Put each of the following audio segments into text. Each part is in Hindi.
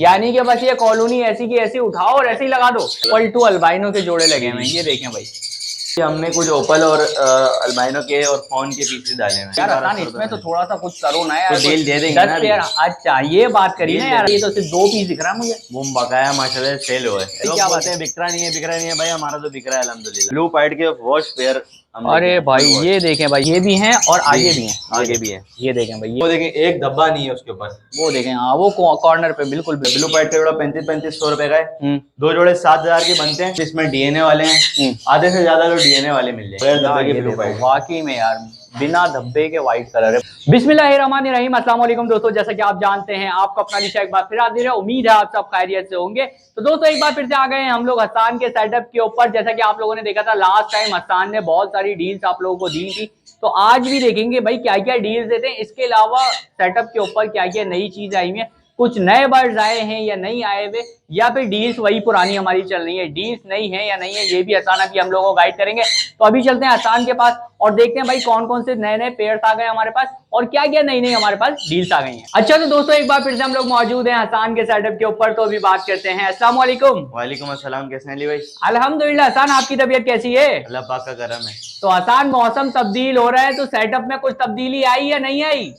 यानी कि बस ये कॉलोनी ऐसी की ऐसी उठाओ और ऐसे ही लगा दो। ओपल टू अल्बाइनो के जोड़े लगे हुए हैं, ये देखें भाई। हमने कुछ ओपल और अल्बाइनो के और फोन के पीसेस डाले हैं यार आसान, इसमें तो थोड़ा सा कुछ करो ना यार, तो डील दे देंगे 10 ना पेयर। अच्छा ये बात करी ना यार, ये तो सिर्फ 2 पीस दिख रहा है मुझे। वो बकाया माशाल्लाह सेल हुआ है। लोग क्या बात बोलते हैं बिक रहा नहीं है भाई, हमारा तो बिक रहा है अल्हम्दुलिल्लाह। ब्लू पाइड के वॉश पेयर अरे भाई ये देखें भाई, ये भी हैं और आगे भी हैं। आगे भी है। ये देखें भाई, वो देखें एक धब्बा नहीं है उसके ऊपर। वो देखें, हाँ वो कॉर्नर पे बिल्कुल ब्लू पाइड का जोड़ा 35-35 रुपए का है। 2 हम्म। जोड़े 7,000 के बनते हैं। इसमें डीएनए वाले हैं, आधे से ज्यादा तो डीएनए वाले मिल जाएंगे। ब्लू पाइड वाकई में यार बिना धब्बे के व्हाइट कलर है। बिस्मिल्लाहिर्रहमानिर्रहीम, अस्सलाम वालेकुम दोस्तों, जैसा कि आप जानते हैं आपका अपना निशा एक बार फिर हाजिर है। उम्मीद है आप सब खैरियत से होंगे। तो दोस्तों एक बार फिर से आ गए हैं हम लोग हसान के सेटअप के ऊपर। जैसा कि आप लोगों ने देखा था लास्ट टाइम हसान ने बहुत सारी डील्स आप लोगों को दी थी, तो आज भी देखेंगे भाई क्या क्या डील्स देते हैं। इसके अलावा सेटअप के ऊपर क्या क्या नई चीज आई हुई है, कुछ नए बर्ड्स आए हैं या नहीं आए हुए, या फिर डील्स वही पुरानी हमारी चल रही है। डील्स नई है या नहीं है ये भी हसान अभी हम लोगों को गाइड करेंगे। तो अभी चलते हैं हसान के पास और देखते हैं भाई कौन कौन से नए नए पेयर्स आ गए हमारे पास और क्या क्या नई नई हमारे पास डील्स आ गई हैं। अच्छा तो दोस्तों एक बार फिर से हम लोग मौजूद हैं हसान के सेटअप के ऊपर। तो अभी बात करते हैं। अस्सलाम वालेकुम। वालेकुम अस्सलाम, कैसे हैं अली भाई? अल्हम्दुलिल्लाह। हसान आपकी तबीयत कैसी है? अल्लाह पाक का करम है। तो हसान मौसम तब्दील हो रहा है तो सेटअप में कुछ तब्दीली आई या नहीं आई?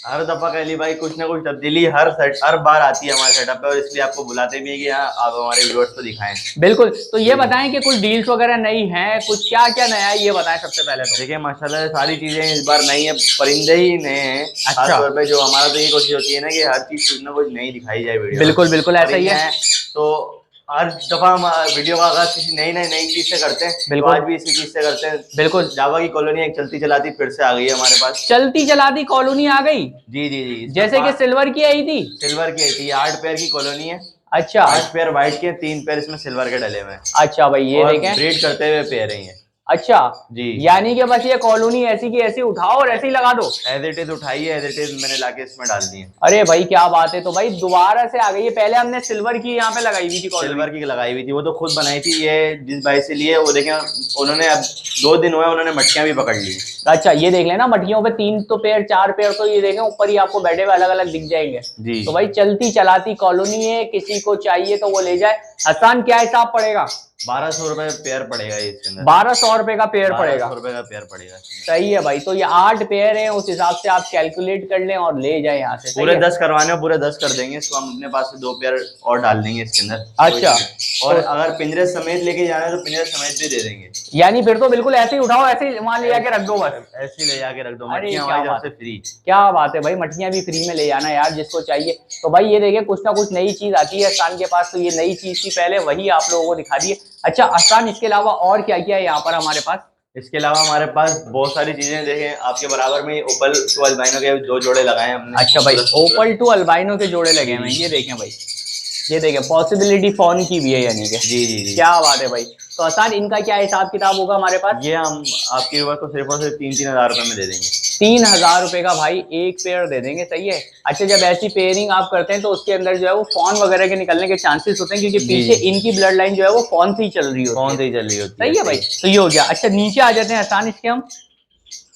हर दफा अली भाई कुछ ना कुछ तब्दीली हर बार आती है हमारे सेटअप पे, और इसलिए आपको बुलाते भी है कि हाँ आप हमारे व्यूअर्स को दिखाएं। बिल्कुल। तो ये बताएं कि कुछ डील्स वगैरह नई हैं, कुछ क्या क्या नया है ये बताएं सबसे पहले। तो देखिए माशाल्लाह सारी चीजें इस बार नई है, परिंदे ही नए हैं। अच्छा। खास तौर पे जो हमारा तो ये कोशिश होती है ना कि हर चीज कुछ ना कुछ नई दिखाई जाए वीडियो। बिल्कुल बिल्कुल ऐसा ही है। तो हर दफा हम वीडियो का आगाज किसी नई चीज से करते हैं। तो आज भी इसी चीज से करते हैं। बिल्कुल। जावा की कॉलोनी एक चलती चलाती फिर से आ गई है हमारे पास। चलती चलाती कॉलोनी आ गई? जी जी जी, जैसे कि सिल्वर की आई थी। सिल्वर की आई थी, 8 पेयर की कॉलोनी है। अच्छा। 8 पेयर व्हाइट के, 3 पेयर इसमें सिल्वर के डले हुए हैं। अच्छा भाई ये देखें, ब्रीड करते हुए पेयर ही है। अच्छा जी, यानी कि बस ये कॉलोनी ऐसी की ऐसी उठाओ और ऐसे ही लगा दो। एज इट इज उठाई है, एज इट इज मैंने लाके इसमें डाल दी है। अरे भाई क्या बात है। तो भाई दोबारा से आ गई है। पहले हमने सिल्वर की यहाँ पे लगाई हुई थी कॉलोनी। सिल्वर की लगाई हुई थी, वो तो खुद बनाई थी। ये जिस भाई से लिए वो देखें, उन्होंने अब 2 दिन हुए उन्होंने मटकियां भी पकड़ ली। अच्छा ये देख लेना मटकियों पे 3 तो पेयर 4 पेयर तो ये देखें ऊपर ही आपको बैठे हुए अलग अलग दिख जाएंगे जी। तो भाई चलती चलाती कॉलोनी है, किसी को चाहिए तो वो ले जाए। हसान क्या हिसाब पड़ेगा? 1200 रुपए पेयर पड़ेगा इसके अंदर। 1200 रुपए का पेयर पड़ेगा? 1200 रुपए का पेयर पड़ेगा। सही है भाई। तो ये 8 पेयर है, उस हिसाब से आप कैलकुलेट कर लें और ले जाए यहाँ से। पूरे 10 करवाने, पूरे 10 कर देंगे इसको हम। अपने पास से 2 पेयर और डाल देंगे इसके अंदर। अच्छा। और अगर पिंजरे समेत लेके जाना है तो पिंजरे समेत भी दे देंगे। यानी फिर तो बिल्कुल ऐसे ही उठाओ, ऐसे ही वहां ले जाके रख दो बस। ऐसे ही ले जाके रख दो, अरे मटकियां क्या हमारी तरफ बात से है, फ्री। क्या बात है भाई। मटकियां भी फ्री में ले जाना यार जिसको चाहिए। तो भाई ये देखिए कुछ ना कुछ नई चीज आती है हसान के पास, तो ये नई चीज थी पहले वही आप लोगों को दिखा दी है। अच्छा हसान इसके अलावा और क्या क्या है यहाँ पर हमारे पास? इसके अलावा हमारे पास बहुत सारी चीजें देखें आपके बराबर में। ओपल टू अल्बाइनो के 2 जोड़े लगाए हैं हमने। अच्छा भाई ओपल टू अल्बाइनो के जोड़े लगे हुए हैं, ये देखें भाई। ये देखें पॉसिबिलिटी फोन की भी है यानी कि। जी जी जी, क्या बात है भाई। तो हसान इनका क्या हिसाब किताब होगा हमारे पास? ये हम आपके ऊपर को सिर्फ और सिर्फ 3-3 हजार रुपए में दे देंगे। 3000 रुपए का भाई एक पेयर दे देंगे, सही है। अच्छा जब ऐसी पेयरिंग आप करते हैं तो उसके अंदर जो है वो फोन वगैरह के निकलने के चांसेस होते हैं, क्योंकि पीछे इनकी ब्लड लाइन जो है वो फोन से ही चल रही होती है। फोन से ही चल रही होती है। सही है भाई। तो ये हो गया। अच्छा नीचे आ जाते हैं हसान इसके हम।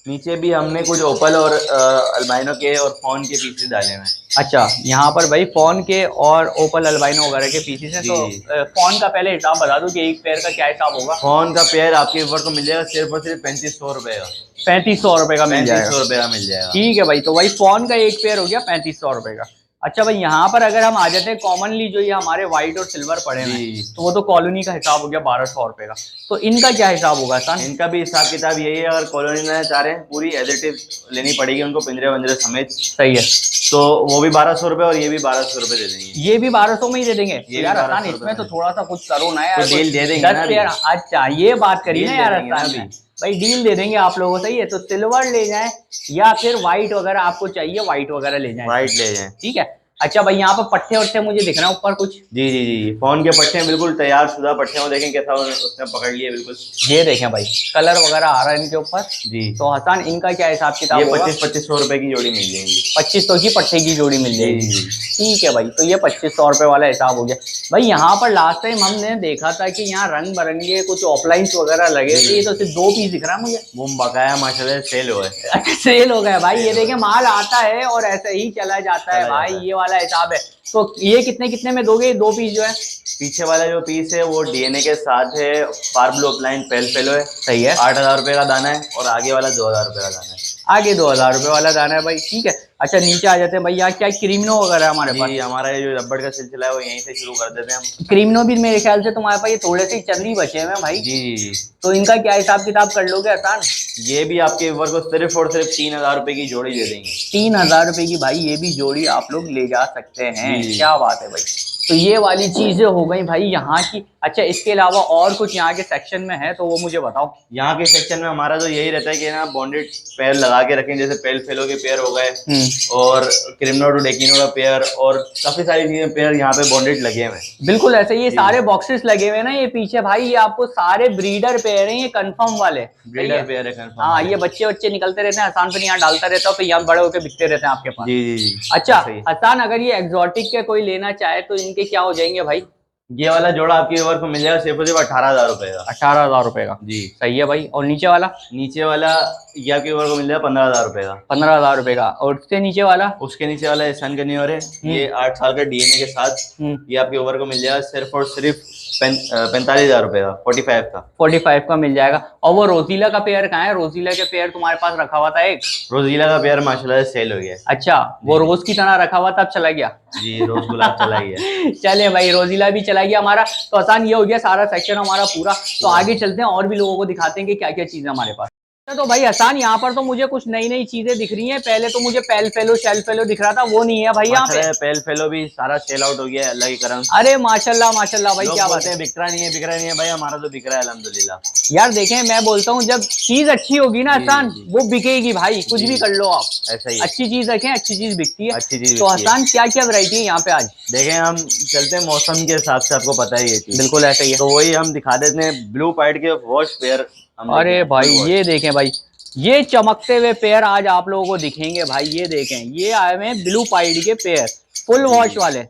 नीचे भी हमने कुछ ओपल और अल्बाइनो के और फोन के पीसेस डाले हैं। अच्छा यहाँ पर भाई फोन के और ओपल अल्बाइनो वगैरह के पीसेस हैं। तो फोन का पहले हिसाब बता दूं कि एक पेयर का क्या हिसाब होगा? फोन का पेयर आपके ऊपर को मिल जाएगा सिर्फ और सिर्फ 3500 रुपए का। 3500 रुपए का मिल जाएगा? 3500 रुपए का मिल जाएगा। ठीक है भाई। तो भाई फोन का एक पेयर हो गया 3500 रुपए का। अच्छा भाई यहाँ पर अगर हम आ जाते हैं कॉमनली जो ये हमारे व्हाइट और सिल्वर पड़े हैं तो वो तो कॉलोनी का हिसाब हो गया 1200 रुपए का। तो इनका क्या हिसाब होगा सर? इनका भी हिसाब किताब यही है, अगर कॉलोनी लेना चाह रहे हैं पूरी एज इट इज लेनी पड़ेगी उनको, पिंजरे वंजरे समेत। सही है। तो वो भी 1200 रुपए और ये भी 1200 रुपए दे देंगे। ये भी 1200 में ही दे देंगे? ये यार भी हसान 1200 इसमें तो थोड़ा सा कुछ करो ना यार, तो डील दे देंगे 10 पेयर। अच्छा ये बात करी ना यार हसान अभी। भाई, डील दे देंगे आप लोगों से। ये तो सिल्वर ले जाएं या फिर व्हाइट वगैरह आपको चाहिए व्हाइट वगैरह ले जाएं। व्हाइट ले जाएं, ठीक है। अच्छा भाई यहाँ पर पट्टे वट्टे मुझे दिख रहा है ऊपर कुछ। जी जी जी, फोन के पट्टे बिल्कुल तैयार शुदा पट्टे हैं। देखें कैसा उसने पकड़ लिए बिल्कुल। ये देखें भाई कलर वगैरह आ रहा है इनके ऊपर जी। तो हसान इनका क्या हिसाब किताब ये होगा? 2500 रुपए की जोड़ी मिल जाएगी। 2500 की पट्टे की जोड़ी मिल जाएगी। जी। ठीक है भाई। तो ये 2500 रुपए वाला हिसाब हो गया भाई। यहाँ पर लास्ट टाइम हमने देखा था कि यहाँ रंग बिरंगे कुछ ऑफलाइन वगैरह लगे थे, ये तो सिर्फ 2 पीस दिख रहा है मुझे। वो बकाया माशाल्लाह सेल हुआ है। अच्छा सेल हो गया भाई। ये देखें माल आता है और ऐसे ही चला जाता है भाई, ये वाला हिसाब है। तो ये कितने कितने में दोगे, 2 पीस जो है? पीछे वाला जो पीस है वो डीएनए के साथ है, फार ब्लू अपलाइन पेल फेलो है। सही है। 8,000 रुपए का दाना है और आगे वाला 2,000 रुपए का दाना है। आगे 2,000 रुपए वाला दाना है भाई, ठीक है। अच्छा नीचे आ जाते हैं भाई, यहाँ क्या क्रीमनो वगैरह है हमारे पास? जी, हमारा ये जो रबड़ का सिलसिला है वो यहीं से शुरू कर देते हैं हम। क्रीमनो भी मेरे ख्याल से तुम्हारे पास ये थोड़े से चल ही बचे हैं भाई। जी जी जी। तो इनका क्या हिसाब किताब कर लोगे आसान? ये भी आपके व्यूअर को सिर्फ और सिर्फ 3,000 रुपए की जोड़ी दे देंगे। 3,000 रुपए की भाई ये भी जोड़ी आप लोग ले जा सकते हैं। जी। क्या बात है भाई। तो ये वाली चीजें हो गई भाई यहाँ की। अच्छा इसके अलावा और कुछ यहाँ के सेक्शन में है तो वो मुझे बताओ। यहाँ के सेक्शन में हमारा तो यही रहता है कि ना बॉन्डेड पेयर लगा के रखें, जैसे पेल फेलो के पेयर हो गए और क्रिमनो टू डेकिनो का पेयर और काफी सारी चीजें पेयर यहाँ पे बॉन्डेड लगे हुए हैं। बिल्कुल ऐसे ये सारे बॉक्सेस लगे हुए हैं ना ये पीछे भाई, ये आपको सारे ब्रीडर पेयर हैं, ये कंफर्म वाले ब्रीडर पेयर है कंफर्म। हाँ ये बच्चे निकलते रहते हैं, आसान पे यहाँ डालता रहता है तो यहाँ बड़े होकर बिकते रहते हैं आपके पास। जी जी जी। अच्छा आसान, अगर ये एग्जॉटिक के कोई लेना चाहे तो इनके क्या हो जाएंगे भाई? ये वाला जोड़ा आपके व्यूअर को मिल जाएगा सिर्फ और सिर्फ 18,000 रुपए का। 18,000 रुपए का जी सही है भाई। और नीचे वाला? नीचे वाला ये आपके व्यूअर को मिल जाएगा 15,000 रुपए का। 15,000 रुपए का। और उससे नीचे वाला? उसके नीचे वाला सन कन्योर है, ये 8 साल का डीएनए के साथ। ये आपके व्यूअर को मिल जाएगा सिर्फ और सिर्फ 45,000 रुपए का, 45 का मिल जाएगा। और वो रोजीला का पेयर कहाँ है? रोजीला के पेयर तुम्हारे पास रखा हुआ था एक? रोजीला का पेयर माशाल्लाह से सेल हो गया। अच्छा वो रोज की तरह रखा हुआ था, अब चला गया? जी रोज गुलाब चला गया। चले भाई रोजीला भी चला गया हमारा। तो आसान ये हो गया सारा सेक्शन हमारा पूरा। तो आगे चलते हैं और भी लोगों को दिखाते हैं कि क्या क्या चीजें हमारे पास। तो भाई आसान यहाँ पर तो मुझे कुछ नई नई चीजें दिख रही हैं। पहले तो मुझे पेल फेलो शेल फेलो दिख रहा था, वो नहीं है भाई यहाँ पे। पेल फेलो भी सारा सेल आउट हो गया है, अल्लाह की करम। अरे माशाल्लाह माशाल्लाह भाई, क्या बात है। बिक रहा नहीं है भाई, हमारा तो बिक रहा है अल्हम्दुलिल्लाह। यार देखें मैं बोलता हूँ जब चीज अच्छी होगी ना आसान वो बिकेगी भाई, कुछ भी कर लो आप, ऐसा ही। अच्छी चीज रखें अच्छी चीज बिकती है। अच्छी चीज तो आसान क्या क्या वैरायटी है यहाँ पे आज? देखें हम चलते हैं मौसम के हिसाब से, आपको पता है ये चीज। बिल्कुल ऐसा ही है। तो वही हम दिखा देते हैं ब्लू पाइड के वॉश पेयर। अरे भाई ये देखें भाई, ये चमकते हुए पेयर आज आप लोगों को दिखेंगे भाई। ये देखें ये आए हुए हैं ब्लू पाइड के पेयर फुल वॉश वाले।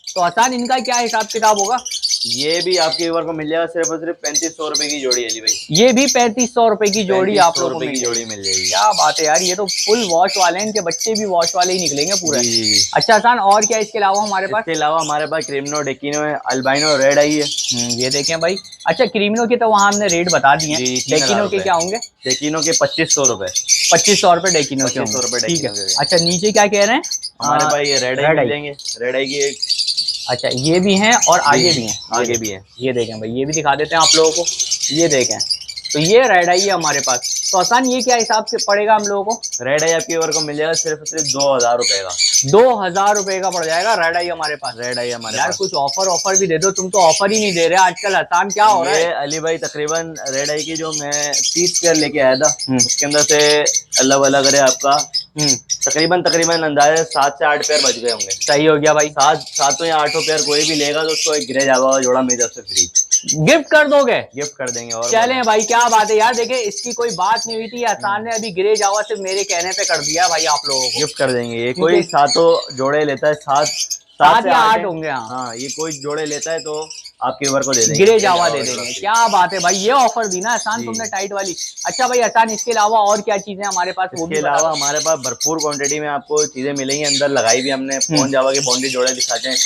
तो आसान इनका क्या हिसाब किताब होगा? ये भी आपके व्यूअर को मिल जाएगा सिर्फ और सिर्फ 3500 रुपए की जोड़ी है भाई। ये भी 3500 रुपए की जोड़ी आप लोगों को जोड़ी मिल जाएगी। क्या बात है यार, ये तो फुल वॉश वाले हैं, इनके बच्चे भी वॉश वाले ही निकलेंगे पूरे। जी। अच्छा आसान और क्या इसके अलावा हमारे पास? इसके अलावा हमारे पास क्रिमनो डेकिनो है, अल्बाइनो रेड आई है। ये देखें भाई। अच्छा क्रीमिनो के तो वहाँ हमने रेट बता दिए हैं, डेकिनो के क्या होंगे? डेकिनो के 2500 रुपए। 2500 रुपए डेकिनो के होंगे, ठीक है। अच्छा नीचे क्या कह रहे हैं? हमारे पास ये रेड आई मिलेंगे, रेड आई की एक। अच्छा ये भी हैं और आगे भी हैं? आगे भी हैं। ये देखें भाई, ये भी दिखा देते हैं आप लोगों को। ये देखें तो ये रेड आई है हमारे पास। तो आसान ये क्या हिसाब से पड़ेगा हम लोगों को? रेड आई आपके व्यूअर को मिल जाएगा सिर्फ 2000 रुपए का। 2000 रुपए का पड़ जाएगा रेड आई हमारे पास। रेड आई हमारे यार पास। कुछ ऑफर भी दे दो, तुम तो ऑफर ही नहीं दे रहे आजकल। आसान क्या हो रहा है? अली भाई तकरीबन रेड आई की जो मैं 30 पेयर लेके आया था उसके अंदर से अल्लाह वाला करे आपका तकरीबन अंदाजे 7 से 8 पेयर बच गए होंगे। सही हो गया भाई। 7 या 8 पेयर कोई भी लेगा तो उसको एक गिरे जावा जोड़ा मेरी तरफ से फ्री गिफ्ट कर दोगे? गिफ्ट कर देंगे। और चलें भाई क्या बात है यार। देखे इसकी कोई बात नहीं हुई थी, आसान ने अभी गिरे जावा सिर्फ मेरे कहने पे कर दिया भाई आप लोगों को। गिफ्ट कर देंगे। ये कोई 7 जोड़े लेता है, 7 या 8 होंगे। हाँ ये कोई जोड़े लेता है तो आपके व्यूअर को दे देंगे, गिरे जावा दे देंगे। क्या बात है भाई, ये ऑफर दी ना आसान तुमने टाइट वाली। अच्छा भाई आसान इसके अलावा और क्या चीजें हमारे पास? इसके अलावा हमारे पास भरपूर क्वांटिटी में आपको चीजें मिलेंगी, अंदर लगाई भी हमने। फोन जावा के बॉन्डी जोड़े दिखाते हैं,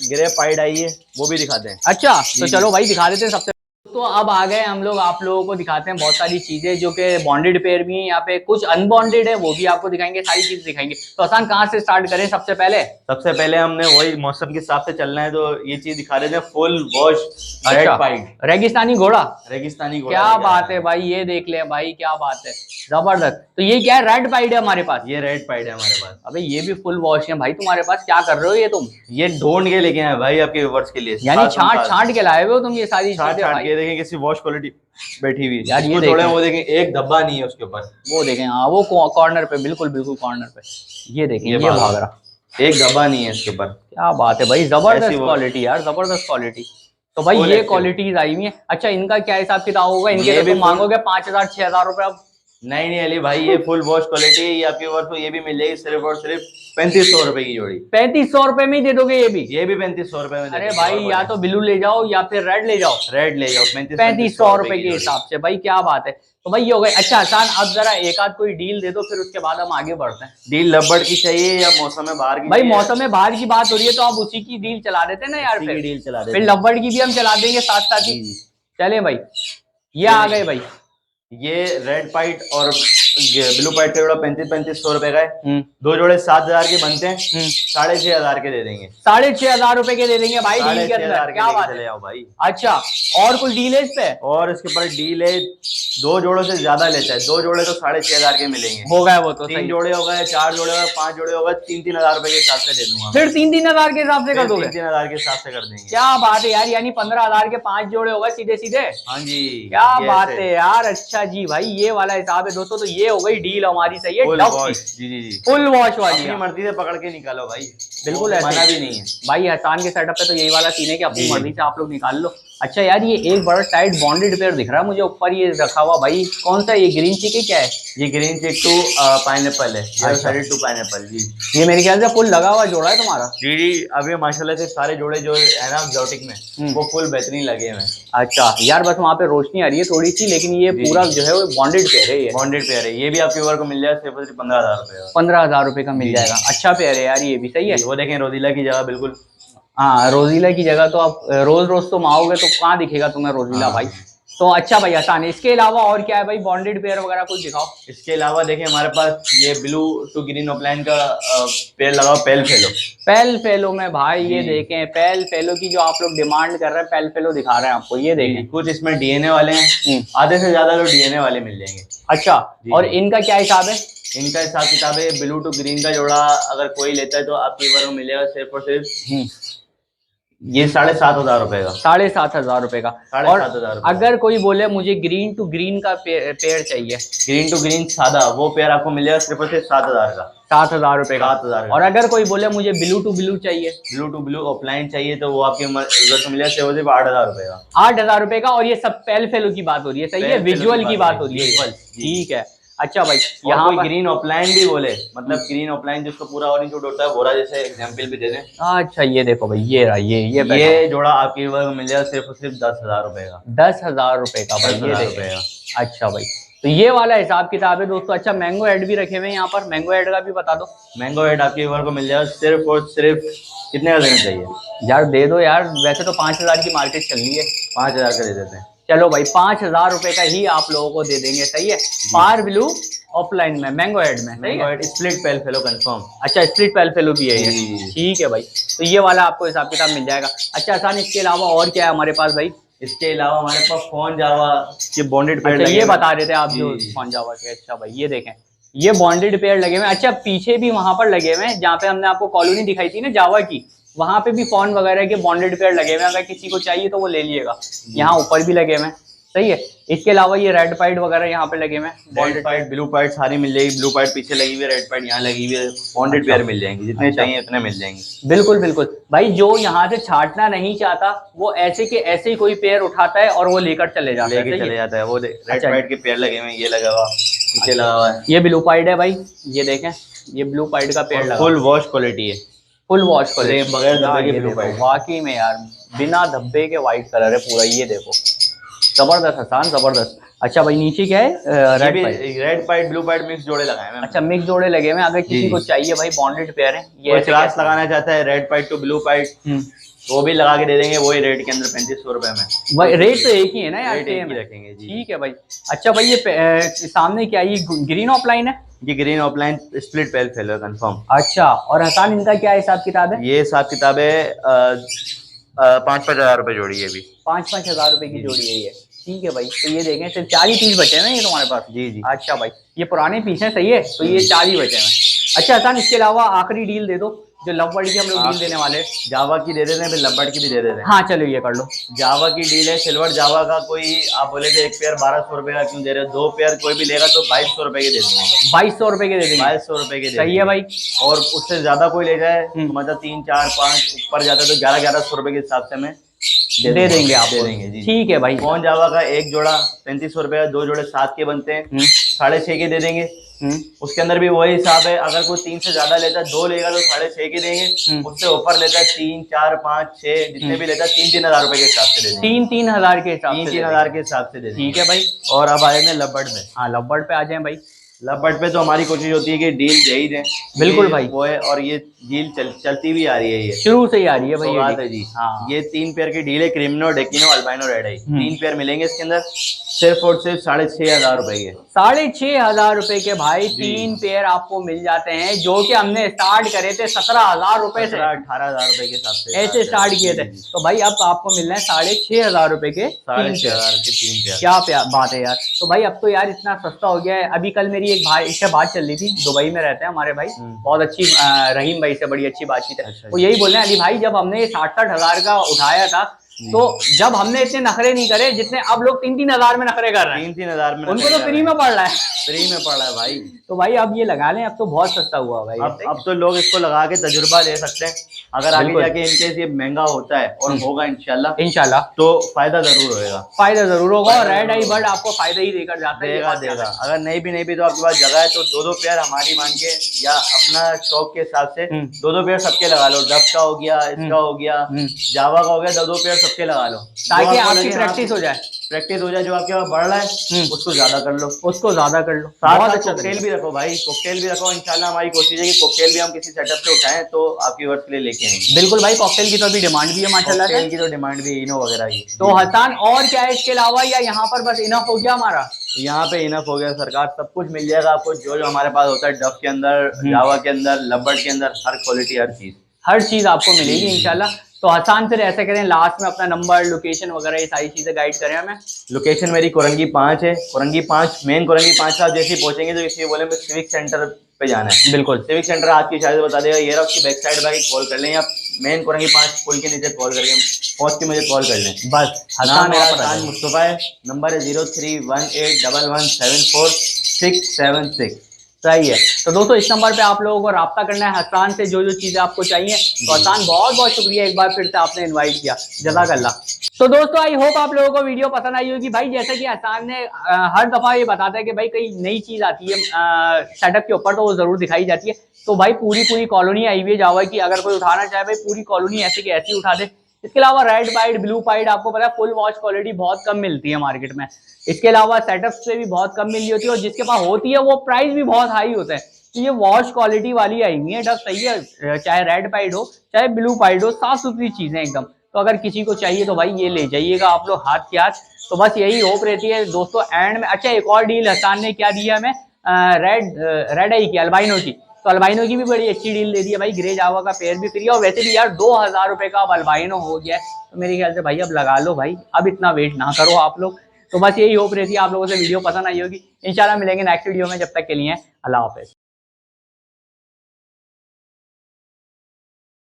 गिरे पाइड आई है वो भी दिखाते हैं। अच्छा तो चलो भाई दिखा देते हैं। सबसे तो अब आ गए हम लोग, आप लोगों को दिखाते हैं बहुत सारी चीजें जो कि बॉन्डेड पेयर भी हैं यहाँ पे, कुछ अनबॉन्डेड है वो भी आपको दिखाएंगे, सारी चीज दिखाएंगे। तो आसान कहाँ से स्टार्ट करें? सबसे पहले हमने वही मौसम के हिसाब से चलना है तो ये चीज दिखा रहे थे फुल वॉश रेड पाइड रेगिस्तानी घोड़ा। क्या बात है भाई, ये देख ले भाई, क्या बात है, जबरदस्त। तो ये क्या है? रेड पाइड है हमारे पास। ये रेड पाइड है हमारे पास। अबे ये भी फुल वॉश है भाई तुम्हारे पास। क्या कर रहे हो ये तुम? ये ढूंढ के लेके आए भाई आपके व्यूअर्स के लिए, यानी छांट के लाए हुए हो तुम ये सारी चीजें। देखें कैसी वॉश क्वालिटी बैठी हुई है यार। ये थोड़े वो देखें, एक धब्बा नहीं है उसके ऊपर। वो देखें हाँ वो कॉर्नर पे, बिल्कुल कॉर्नर पे। ये देखें ये भाग रहा, एक धब्बा नहीं है इसके ऊपर। क्या बात है भाई, जबरदस्त क्वालिटी यार, जबरदस्त क्वालिटी। तो भाई ये क्वालिटीज आई हुई है। अच्छा इनका क्या हिसाब किताब होगा? इनके तो तुम मांगोगे 5000 6000 रुपए? अब नहीं नहीं अली भाई, ये फुल वॉश क्वालिटी है। ये आपकी वर्ष ये भी मिल जाएगी सिर्फ और सिर्फ 3500 रुपए की जोड़ी। 3500 रुपए में ही दे दोगे ये भी? ये भी 3500 रुपए में दे अरे देंगे, भाई और या तो ब्लू ले जाओ या फिर रेड ले जाओ। रेड ले जाओ 3500 रुपए के हिसाब से, भाई क्या बात है। तो भाई ये हो गए। अच्छा आसान, अब जरा एक आध कोई डील दे दो, फिर उसके बाद हम आगे बढ़ते हैं। डील लबड़ की चाहिए या मौसम में बाहर की? भाई मौसम में बाहर की बात हो रही है तो आप उसी की डील चला देते ना यार, फिर डील चला फिर लव्वर्ड की भी हम चला देंगे साथ साथ ही। चले भाई, ये आ गए भाई। ये रेड पाइट और ब्लू पाइट का जोड़ा 3500 रुपए का है। 2 जोड़े 7000 के बनते हैं, 6500 के दे देंगे। 6500 रुपए के दे देंगे भाई डील के अंदर, क्या बात है। चले आओ भाई। अच्छा, और कुछ डील है इस पे? और इसके ऊपर डील है, 2 जोड़ों से ज्यादा लेता है, 2 जोड़े तो 6500 के मिलेंगे। हो गए वो तो 3 जोड़े हो गए, 4 जोड़े हो गए, 5 जोड़े हो गए, 3-3 हजार रुपए के हिसाब से दे दूंगा। फिर 3-3 हजार के हिसाब से कर दोगे? 3-3 हजार के हिसाब से कर देंगे। क्या बात है यार, यानी 15,000 के 5 जोड़े हो गए सीधे सीधे। हाँ जी, क्या बात है यार। अच्छा जी भाई, ये वाला हिसाब है दोस्तों। तो ये हो गई डील हमारी, सही है। फुल वॉश, जी जी जी, फुल वॉश वाली, अपनी मर्जी से पकड़ के निकालो भाई, बिल्कुल ऐसा ऐसा भी नहीं है भाई। हसान के सेटअप पे तो यही वाला सीन है कि अपनी मर्जी से आप लोग निकाल लो। अच्छा यार, ये एक बड़ा टाइट बॉन्डेड पेयर दिख रहा है मुझे ऊपर ये रखा हुआ, भाई कौन सा? ये ग्रीन चिक है क्या है? ये ग्रीन चिक टू पाइनएप्पल है। अच्छा। टू पाइनएप्पल जी। ये मेरे ख्याल से फुल लगा हुआ जोड़ा है तुम्हारा। जी जी, अभी माशाल्लाह से सारे जोड़े जो है ना एक्सोटिक में, वो फुल बेहतरीन लगे हुए हैं। अच्छा यार, बस वहाँ पे रोशनी आ रही है थोड़ी सी, लेकिन ये पूरा जो है वो बॉन्डेड पेयर है। ये बॉन्डेड पेयर है। ये भी आपके वर्ग को मिल जाएगा सिर्फ 15,000 रुपए। 15,000 रुपए का मिल जाएगा। अच्छा पेयर है यार, ये भी सही है। वो देखें रोजीला की जगह बिल्कुल। हाँ, रोजीला की जगह तो आप रोज रोज तुम आओगे तो कहाँ दिखेगा तुम्हें रोजीला भाई। तो अच्छा भाई आसान है। इसके अलावा और क्या है भाई, बॉन्डेड पेयर वगैरह कुछ दिखाओ। इसके अलावा देखिए हमारे पास ये ब्लू टू ग्रीन ऑफलाइन का पेयर लगाओ, पेल फेलो। पेल फेलो में भाई ये देखें, पेल फेलो की जो आप लोग डिमांड कर रहे हैं, पेल फेलो दिखा रहे हैं आपको, ये देखें। कुछ इसमें डीएनए वाले हैं, आधे से ज्यादा लोग डीएनए वाले मिल जाएंगे। अच्छा, और इनका क्या हिसाब है? इनका हिसाब किताब है, ब्लू टू ग्रीन का जोड़ा अगर कोई लेता है तो आपके वर्ग में मिलेगा सिर्फ और सिर्फ ये 7,500 रुपए का। 7,500 रुपए का। और 7,500 अगर कोई बोले मुझे ग्रीन टू ग्रीन का पेयर चाहिए, ग्रीन टू ग्रीन सादा, वो पेयर आपको मिलेगा सिर्फ और सिर्फ 7,000 का। 7,000 रुपए का। 7,000। और अगर कोई बोले मुझे ब्लू टू ब्लू चाहिए, ब्लू टू ब्लू ऑफलाइन चाहिए, तो वो आपके मिलेगा सिर्फ 8,000 रुपए का। 8,000 रुपए का। और ये सब पेल फेलो की बात हो रही है, सही है, विजुअल की बात हो रही है। ठीक है। अच्छा भाई, यहाँ पर ग्रीन ऑफलाइन भी बोले, मतलब ग्रीन ऑफलाइन जिसको पूरा ऑरेंज शूट होता है, बोरा जैसे एग्जांपल भी दे दें। अच्छा ये देखो भाई, ये रहा, ये जोड़ा आपके वर्ग में मिल जाएगा सिर्फ और सिर्फ 10,000 रुपए का। 10,000 रुपए का भाई, ये 10,000 रुपए का। अच्छा भाई, तो ये वाला हिसाब किताब है दोस्तों। अच्छा, मैंगो हेड भी रखे हुए हैं यहाँ पर, मैंगो हेड का भी बता दो। मैंगो हेड आपके वर्ग को मिल जाएगा सिर्फ और सिर्फ कितने का देना चाहिए यार? दे दो यार, वैसे तो 5,000 की मार्केट चल रही है। 5,000 का दे देते हैं। चलो भाई, 5,000 रुपए का ही आप लोगों को दे देंगे, सही है। पार ब्लू ऑफलाइन में, मैंगो हेड में, मैंगो हेड स्प्लिट पेल फेलो कंफर्म। अच्छा, स्प्लिट पेल फेलो भी है ये। जी। ठीक है भाई, तो ये वाला आपको हिसाब किताब मिल जाएगा। अच्छा आसान, इसके अलावा और क्या है हमारे पास भाई? इसके अलावा हमारे पास फोन जावा के बॉन्डेड पेयर अच्छा, लगे ये बता रहे थे आप जो फोन जावा के। अच्छा भाई, ये देखें, ये बॉन्डेड पेयर लगे हुए हैं। अच्छा, पीछे भी वहां पर लगे हुए हैं जहाँ पे हमने आपको कॉलोनी दिखाई थी ना जावा की, वहां पे भी फोन वगैरह के बॉन्डेड पेयर लगे हुए हैं। अगर किसी को चाहिए तो वो ले लीजिएगा। यहाँ ऊपर भी लगे हुए हैं, सही है। इसके अलावा ये रेड पाइट वगैरह यहाँ पे लगे हुए हैं, बॉन्डेड पाइट, ब्लू पाइट सारी मिल जाएगी। ब्लू पाइट पीछे लगी हुई है, रेड पाइट यहाँ लगी हुई है। बॉन्डेड पेयर मिल जाएंगे, जितने चाहिए उतने मिल जाएंगे। बिल्कुल बिल्कुल भाई। जो यहाँ से छाटना नहीं चाहता वो ऐसे के ऐसे ही कोई पेयर उठाता है और वो लेकर चले जाता है। वो रेड पाइट के पेयर लगे हुए हैं, ये लगा हुआ, नीचे लगा हुआ है। ये ब्लू पाइट है भाई, ये देखें, ये ब्लू पाइट का पेड़ लगा, फुल वॉश क्वालिटी है, फुल वॉश क्वालिटी, बगैर धब्बे के ब्लू पाइट। वाकई में यार, बिना धब्बे के व्हाइट कलर है पूरा, ये देखो, जबरदस्त हसान, जबरदस्त। अच्छा भाई, नीचे क्या है? रेड पाइट ब्लू पाइट मिक्स जोड़े लगाए हैं। अच्छा, मिक्स जोड़े लगे हुए हैं। अगर किसी को चाहिए भाई, बॉन्डेड पेयर है, ये क्लास लगाना चाहता है रेड पाइट टू ब्लू पाइट, वो भी लगा के दे देंगे, वही रेट के अंदर 3500 रुपए में। रेट तो एक ही है ना यार, सेम रखेंगे जी। ठीक है भाई। अच्छा भाई, ये सामने क्या, ये ग्रीन ऑफलाइन है? ये ग्रीन ऑफलाइन स्प्लिट पेल फेलो कंफर्म। अच्छा, और हसान इनका क्या हिसाब किताब है? ये हिसाब किताब है 5-5 हजार रुपए जोड़ी है। अभी 5-5 हजार रुपए की जोड़ी है ये। ठीक है भाई, तो ये देखें, सिर्फ 4 ही पीस बचे हैं ना ये तुम्हारे पास? जी जी। अच्छा भाई, ये पुराने पीस हैं, सही है, तो ये 4 ही बचे हैं। अच्छा हसान, इसके अलावा आखिरी डील दे दो, जो लववर्ड की हम लोग डील देने वाले हैं। जावा की दे देते हैं, फिर लववर्ड की भी दे देते हैं। हाँ चलो, ये कर लो। जावा की डील है, सिल्वर जावा का कोई आप बोले थे एक पेयर 1200 रुपए का क्यों दे रहे हो? 2 पेयर कोई भी लेगा तो 2200 रुपए के दे दूंगा। 2200 रुपए के दे देंगे? 2200 रुपए के, सही है भाई। और उससे ज्यादा कोई ले जाए, मतलब 3, 4, 5 ऊपर जाता है तो 1100 रुपए के हिसाब से हमें दे देंगे आप? दे देंगे जी। ठीक है भाई। कौन जावा का एक जोड़ा 3500 रुपए, 2 जोड़े 7 के बनते हैं, 6.5 के दे देंगे। उसके अंदर भी वही हिसाब है, अगर कोई 3 से ज्यादा लेता है, 2 लेगा तो 6.5 के देंगे। उससे ऊपर लेता है 3, 4, 5, 6 जितने भी लेता है 3-3 हजार रुपए के हिसाब से दे देंगे। 3-3 हजार के हिसाब से? 3-3 हजार के हिसाब से दे देंगे। ठीक है भाई। और अब आए हैं लबड़ में। हाँ, लबड़ पे आ जाए भाई। लबड़ पे तो हमारी कोशिश होती है कि डील दे ही दें। बिल्कुल भाई। वो है, और ये डील चलती भी आ रही है, ये शुरू से ही आ रही है भाई। ये बात है जी। हाँ। ये 3 पेयर की डील है, क्रिमिनो, डेकिनो, अल्बाइनो, रेड आई। 3 पेयर मिलेंगे इसके अंदर, सिर्फ और सिर्फ 6,500 रुपए के। 6,500 रुपए के भाई 3 पेयर आपको मिल जाते हैं, जो कि हमने स्टार्ट करे थे 17,000 रुपए से, 18,000 रुपए के हिसाब से ऐसे स्टार्ट किए थे। तो भाई अब आपको मिल रहे हैं 6,500 रुपए के 6,500 के 3 पेयर। क्या बात है यार। तो भाई अब तो यार इतना सस्ता हो गया है। अभी कल मेरी एक भाई इससे बात चल रही थी, दुबई में रहते हैं हमारे भाई, बहुत अच्छी, रहीम भाई से बड़ी अच्छी बातचीत है। अच्छा, वो यही बोल रहे हैं, अली भाई जब हमने 60-60 हजार का उठाया था, तो जब हमने इतने नखरे नहीं करे जितने अब लोग 3-3 हजार में नखरे कर रहे हैं। 3-3 हजार में उनको तो फ्री में पड़ रहा है। फ्री में पड़ रहा है भाई। तो भाई अब ये लगा लें, अब तो बहुत सस्ता हुआ भाई। अब तो लोग इसको लगा के तजुर्बा ले सकते हैं। अगर आगे जाके इनकेस ये महंगा होता है और होगा इंशाल्लाह तो फायदा जरूर होगा। फायदा जरूर होगा, और रेड आई बर्ड आपको फायदा ही देकर जाता है। देगा। अगर नहीं भी तो आपके पास जगह है तो 2-2 पेयर हमारी मान के, या अपना शौक के हिसाब से 2-2 पेयर सबके लगा लो। डक का हो गया, इसका हो गया, जावा का हो गया, 2-2 पेयर सबके लगा लो, ताकि आपकी प्रैक्टिस हो जाए। जो आपके पास बढ़ रहा है उसको ज्यादा कर लो, बहुत अच्छा। कॉकटेल भी रखो भाई, कॉकटेल भी रखो। इंशाल्लाह हमारी कोशिश है कि कॉकटेल भी हम किसी सेटअप से उठाएं तो आपकी वर्क के लिए लेके आएंगे। बिल्कुल भाई, कॉकटेल की तो अभी डिमांड भी है माशाल्लाह। कॉकटेल की तो डिमांड भी है, इनो वगैरह की। तो हसन और क्या है इसके अलावा, या यहाँ पर बस इनफ हो गया हमारा? यहाँ पे इनफ हो गया सरकार, सब कुछ मिल जाएगा आपको जो जो हमारे पास होता है। डफ के अंदर, जावा के अंदर, लबड़ के अंदर, हर क्वालिटी, हर चीज आपको मिलेगी इंशाल्लाह। तो हसन फिर ऐसे करें, लास्ट में अपना नंबर, लोकेशन वगैरह ये सारी चीजें गाइड करें हमें। लोकेशन मेरी कोरंगी 5 है, कोरंगी 5 मेन, कोरंगी 5 आप जैसे पहुंचेंगे तो इसलिए बोले मैं सिविक सेंटर पे जाना है। बिल्कुल, सिविक सेंटर आपकी शायद बता देगा, ये रहा उसकी बैक साइड भाई, कॉल कर लें। आप मेन कोरंगी 5 पुल के नीचे कॉल करके पहुंच के मुझे कॉल कर लें बस। नाम मेरा हसन मुस्तफा है, नंबर है 0318117676। सही है। तो दोस्तों इस नंबर पे आप लोगों को राब्ता करना है हसन से, जो जो चीजें आपको चाहिए। तो हसन बहुत बहुत शुक्रिया एक बार फिर से आपने इनवाइट किया, जज़ाकल्लाह। तो दोस्तों आई होप आप लोगों को वीडियो पसंद आई होगी भाई। जैसे कि हसन ने हर दफा ये बताता है कि भाई कई नई चीज आती है सेटअप के ऊपर, तो वो जरूर दिखाई जाती है। तो भाई पूरी कॉलोनी आई हुई है जावा की, अगर कोई उठाना चाहे भाई पूरी कॉलोनी ऐसे की ऐसी उठा दे। इसके अलावा रेड पाइड, ब्लू पाइड आपको पता है फुल वॉच क्वालिटी बहुत कम मिलती है मार्केट में। इसके अलावा सेटअप से भी बहुत कम मिल रही होती है, और जिसके पास होती है वो प्राइस भी बहुत हाई होता है। तो ये वॉच क्वालिटी वाली आई हुई है डक, सही है, चाहे रेड पाइड हो चाहे ब्लू पाइड हो, साफ सुथरी चीजें एकदम। तो अगर किसी को चाहिए तो भाई ये ले जाइएगा आप लोग हाथ के हाथ। तो बस यही होप रहती है दोस्तों एंड में। अच्छा, एक और डील हसन ने क्या दिया हमें, रेड आई की, अल्बाइनो की। तो अल्बाइनो की भी बड़ी अच्छी डील दे दी है भाई, ग्रे जावा का पेयर भी फ्री है। और वैसे भी यार 2,000 रुपए का अब अल्बाइनो हो गया है, तो मेरे ख्याल से भाई अब लगा लो भाई, अब इतना वेट ना करो आप लोग। तो बस यही होप रहती है आप लोगों से वीडियो पसंद आई होगी। इंशाल्लाह मिलेंगे नेक्स्ट वीडियो में, जब तक के लिए अल्लाह हाफिज़।